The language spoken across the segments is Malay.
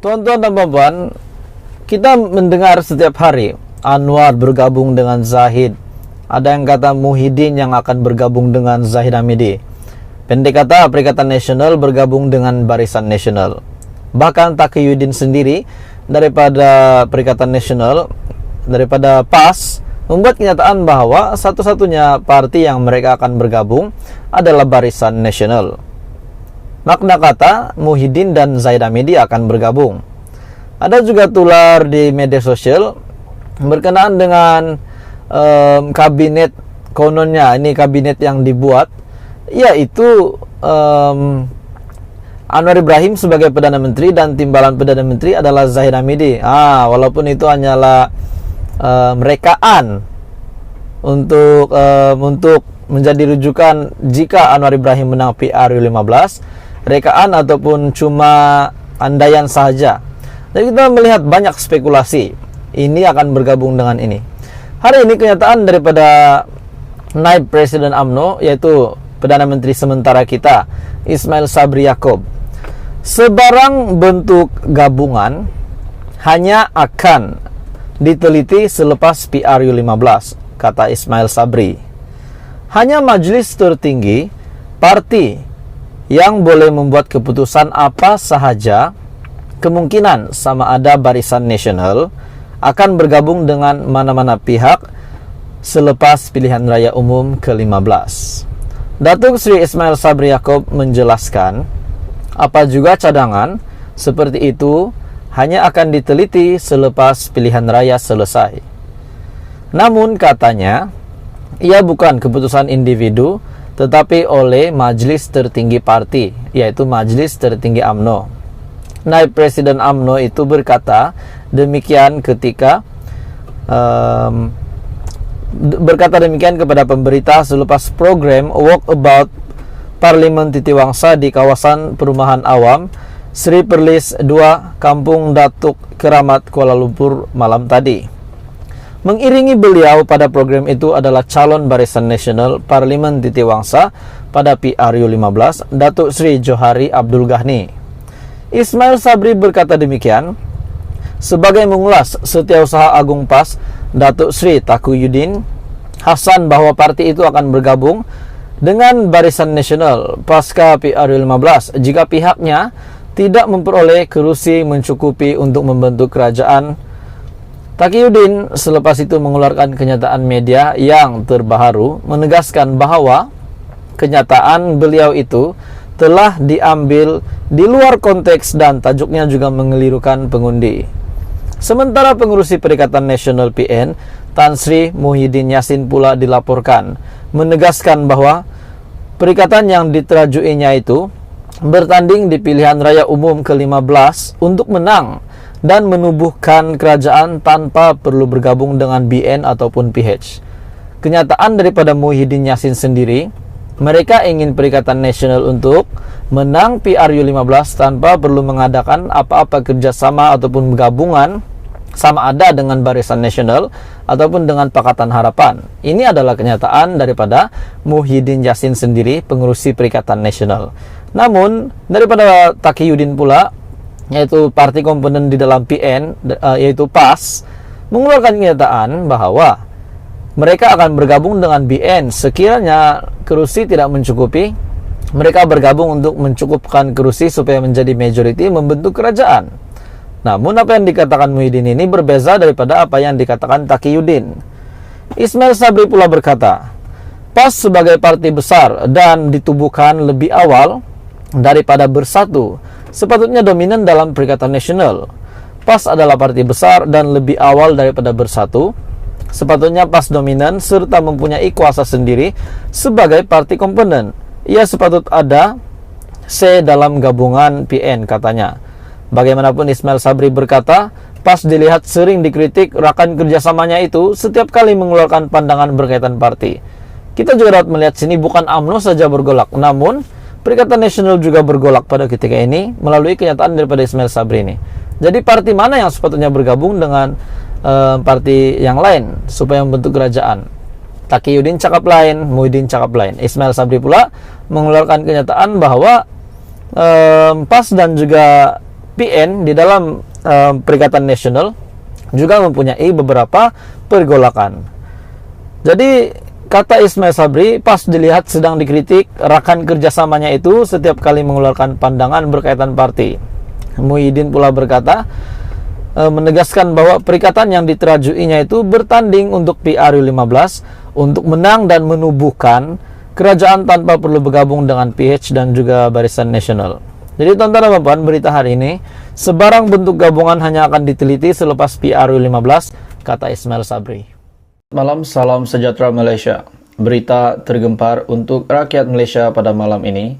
Tuan-tuan dan puan, kita mendengar setiap hari Anwar bergabung dengan Zahid. Ada yang kata Muhyiddin yang akan bergabung dengan Zahid Hamidi. Pendek kata, Perikatan Nasional bergabung dengan Barisan Nasional. Bahkan Taqiyuddin sendiri daripada Perikatan Nasional, daripada PAS, membuat kenyataan bahwa satu-satunya parti yang mereka akan bergabung adalah Barisan Nasional. Makna kata Muhyiddin dan Zahid Hamidi akan bergabung. Ada juga tular di media sosial berkenaan dengan kabinet, kononnya ini kabinet yang dibuat, yaitu Anwar Ibrahim sebagai Perdana Menteri dan timbalan Perdana Menteri adalah Zahid Hamidi. Walaupun itu hanyalah rekaan untuk menjadi rujukan jika Anwar Ibrahim menang PRU15, rekaan ataupun cuma andaian saja. Jadi kita melihat banyak spekulasi ini akan bergabung dengan ini. Hari ini kenyataan daripada Naib Presiden UMNO, yaitu Perdana Menteri sementara kita Ismail Sabri Yaakob, sebarang bentuk gabungan hanya akan diteliti selepas PRU15, kata Ismail Sabri. Hanya majelis tertinggi parti yang boleh membuat keputusan apa sahaja, kemungkinan sama ada Barisan Nasional akan bergabung dengan mana-mana pihak selepas pilihan raya umum ke-15. Datuk Seri Ismail Sabri Yaakob menjelaskan, apa juga cadangan seperti itu hanya akan diteliti selepas pilihan raya selesai. Namun katanya, ia bukan keputusan individu, tetapi oleh Majelis Tertinggi Parti, yaitu Majelis Tertinggi UMNO. Naib Presiden UMNO itu berkata demikian ketika kepada pemberita selepas program Walkabout Parlimen Titiwangsa di kawasan perumahan awam Sri Perlis 2, Kampung Datuk Keramat, Kuala Lumpur malam tadi. Mengiringi beliau pada program itu adalah calon Barisan Nasional Parlimen Titiwangsa pada PRU15, Datuk Sri Johari Abdul Ghani. Ismail Sabri berkata demikian sebagai mengulas Setiausaha Agung PAS Datuk Sri Taqiyuddin Hasan bahwa parti itu akan bergabung dengan Barisan Nasional pasca PRU15 jika pihaknya tidak memperoleh kerusi mencukupi untuk membentuk kerajaan. Taqiyuddin selepas itu mengeluarkan kenyataan media yang terbaru menegaskan bahwa kenyataan beliau itu telah diambil di luar konteks dan tajuknya juga mengelirukan pengundi. Sementara pengurusi Perikatan Nasional PN, Tan Sri Muhyiddin Yassin pula dilaporkan menegaskan bahwa perikatan yang diterajuinya itu bertanding di pilihan raya umum ke-15 untuk menang dan menubuhkan kerajaan tanpa perlu bergabung dengan BN ataupun PH. Kenyataan daripada Muhyiddin Yassin sendiri, mereka ingin Perikatan Nasional untuk menang PRU15 tanpa perlu mengadakan apa-apa kerjasama ataupun gabungan sama ada dengan Barisan Nasional ataupun dengan Pakatan Harapan. Ini adalah kenyataan daripada Muhyiddin Yassin sendiri, pengurusi Perikatan Nasional. Namun daripada Taqiyuddin pula, yaitu parti komponen di dalam PN, yaitu PAS, mengeluarkan kenyataan bahwa mereka akan bergabung dengan BN sekiranya kerusi tidak mencukupi. Mereka bergabung untuk mencukupkan kerusi supaya menjadi majority membentuk kerajaan. Namun apa yang dikatakan Muhyiddin ini berbeza daripada apa yang dikatakan Taqiyuddin. Ismail Sabri pula berkata, PAS sebagai parti besar dan ditubuhkan lebih awal daripada Bersatu sepatutnya dominan dalam Perikatan Nasional. PAS adalah parti besar dan lebih awal daripada Bersatu. Sepatutnya PAS dominan serta mempunyai kuasa sendiri sebagai parti komponen. Ia sepatut ada C dalam gabungan PN, katanya. Bagaimanapun Ismail Sabri berkata, PAS dilihat sering dikritik rakan kerjasamanya itu setiap kali mengeluarkan pandangan berkaitan parti. Kita juga dapat melihat sini bukan UMNO saja bergolak, namun Perikatan Nasional juga bergolak pada ketika ini melalui kenyataan daripada Ismail Sabri ini. Jadi parti mana yang sepatutnya bergabung dengan parti yang lain supaya membentuk kerajaan? Taqiyuddin cakap lain, Muhyiddin cakap lain. Ismail Sabri pula mengeluarkan kenyataan bahwa PAS dan juga PN di dalam Perikatan Nasional juga mempunyai beberapa pergolakan. Jadi kata Ismail Sabri pas dilihat sedang dikritik rakan kerjasamanya itu setiap kali mengeluarkan pandangan berkaitan parti. Muhyiddin pula berkata, menegaskan bahwa perikatan yang diterajuinya itu bertanding untuk PRU 15 untuk menang dan menubuhkan kerajaan tanpa perlu bergabung dengan PH dan juga Barisan Nasional. Jadi tonton dan puan, berita hari ini, sebarang bentuk gabungan hanya akan diteliti selepas PRU 15, kata Ismail Sabri. Malam, salam sejahtera Malaysia. Berita tergempar untuk rakyat Malaysia pada malam ini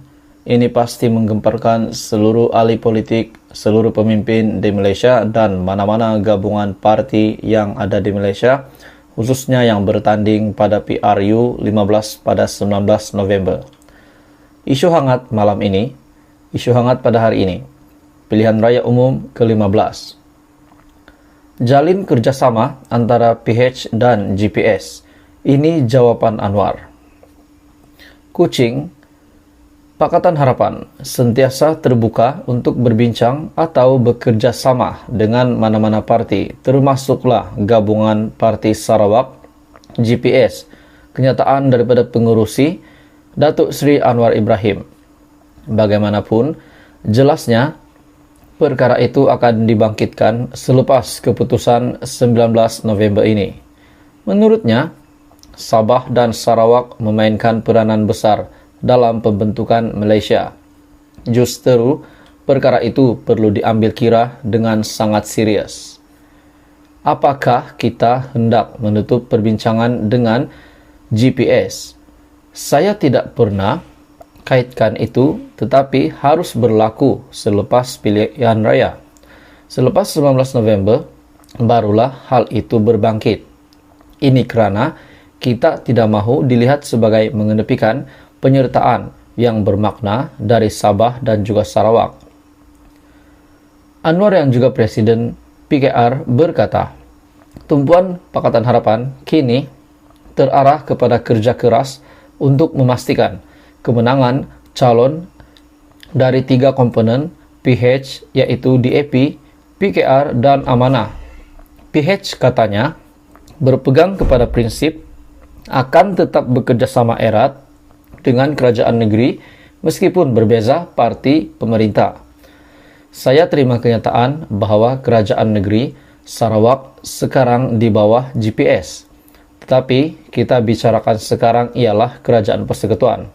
pasti menggemparkan seluruh ahli politik, seluruh pemimpin di Malaysia dan mana-mana gabungan parti yang ada di Malaysia, khususnya yang bertanding pada PRU 15 pada 19 November. Isu hangat malam ini, isu hangat pada hari ini, pilihan raya umum ke-15. Jalin kerjasama antara PH dan GPS. Ini jawapan Anwar. Kuching, Pakatan Harapan sentiasa terbuka untuk berbincang atau bekerja sama dengan mana-mana parti, termasuklah gabungan Parti Sarawak, GPS, kenyataan daripada pengurusi Datuk Seri Anwar Ibrahim. Bagaimanapun, jelasnya perkara itu akan dibangkitkan selepas keputusan 19 November ini. Menurutnya, Sabah dan Sarawak memainkan peranan besar dalam pembentukan Malaysia. Justru, perkara itu perlu diambil kira dengan sangat serius. Apakah kita hendak menutup perbincangan dengan GPS? Saya tidak pernah kaitkan itu, tetapi harus berlaku selepas pilihan raya. Selepas 19 November, barulah hal itu berbangkit. Ini kerana kita tidak mahu dilihat sebagai mengenepikan penyertaan yang bermakna dari Sabah dan juga Sarawak. Anwar yang juga Presiden PKR berkata, tumpuan Pakatan Harapan kini terarah kepada kerja keras untuk memastikan kemenangan calon dari 3 komponen PH, yaitu DAP, PKR, dan Amanah. PH katanya berpegang kepada prinsip akan tetap bekerjasama erat dengan kerajaan negeri meskipun berbeza parti pemerintah. Saya terima kenyataan bahawa kerajaan negeri Sarawak sekarang di bawah GPS. Tetapi kita bicarakan sekarang ialah kerajaan persekutuan.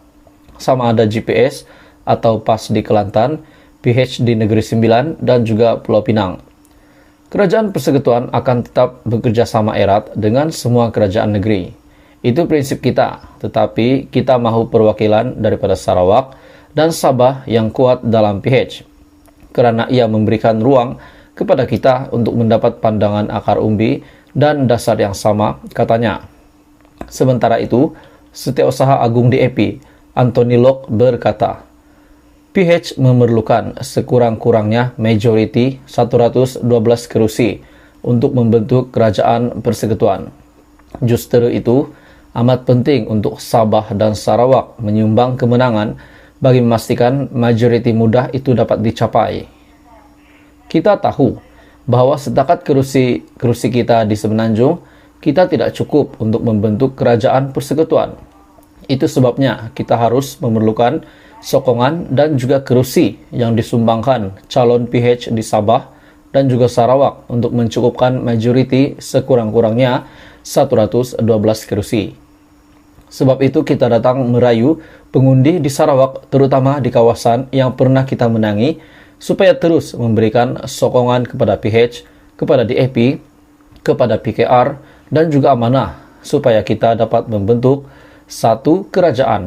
Sama ada GPS atau PAS di Kelantan, PH di Negeri Sembilan dan juga Pulau Pinang. Kerajaan persekutuan akan tetap bekerjasama erat dengan semua kerajaan negeri. Itu prinsip kita, tetapi kita mahu perwakilan daripada Sarawak dan Sabah yang kuat dalam PH, kerana ia memberikan ruang kepada kita untuk mendapat pandangan akar umbi dan dasar yang sama, katanya. Sementara itu, Setiausaha Agung DAP, Anthony Locke berkata, PH memerlukan sekurang-kurangnya majoriti 112 kerusi untuk membentuk kerajaan persekutuan. Justru itu, amat penting untuk Sabah dan Sarawak menyumbang kemenangan bagi memastikan majoriti mudah itu dapat dicapai. Kita tahu bahawa setakat kerusi kita di Semenanjung, kita tidak cukup untuk membentuk kerajaan persekutuan. Itu sebabnya kita harus memerlukan sokongan dan juga kerusi yang disumbangkan calon PH di Sabah dan juga Sarawak untuk mencukupkan majoriti sekurang-kurangnya 112 kerusi. Sebab itu kita datang merayu pengundi di Sarawak, terutama di kawasan yang pernah kita menangi, supaya terus memberikan sokongan kepada PH, kepada DAP, kepada PKR dan juga Amanah, supaya kita dapat membentuk satu kerajaan